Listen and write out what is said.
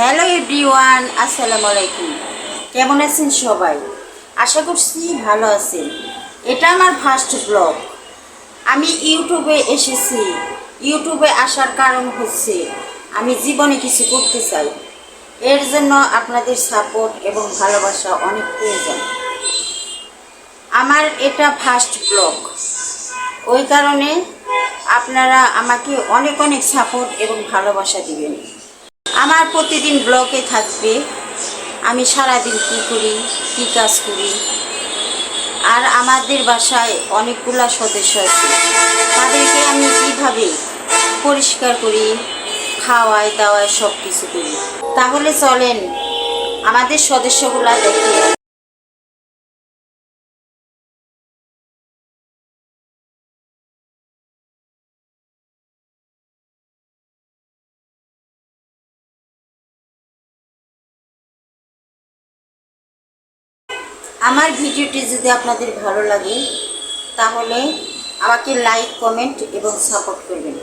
Hello everyone, আসসালামু আলাইকুম। কেমন আছেন সবাই? আশা করছি ভালো আছেন। এটা আমার ফার্স্ট ব্লগ। আমি ইউটিউবে এসেছি। ইউটিউবে আসার কারণ হচ্ছে আমি জীবনে কিছু করতে চাই। এর জন্য আপনাদের সাপোর্ট এবং ভালোবাসা অনেক প্রয়োজন। আমার এটা ফার্স্ট ব্লগ, ওই কারণে আপনারা আমাকে অনেক অনেক সাপোর্ট এবং ভালোবাসা দিবেন। আমার প্রতিদিন ব্লগে থাকবে আমি সারাদিন কী করি, কী কাজ করি। আর আমাদের বাসায় অনেকগুলা সদস্য আছে, তাদেরকে আমি কীভাবে পরিষ্কার করি, খাওয়াই দাওয়াই সব কিছু করি। তাহলে চলেন আমাদের সদস্যগুলা দেখে। আমার ভিডিওটি যদি আপনাদের ভালো লাগে তাহলে আমাকে লাইক, কমেন্ট এবং সাপোর্ট করবেন।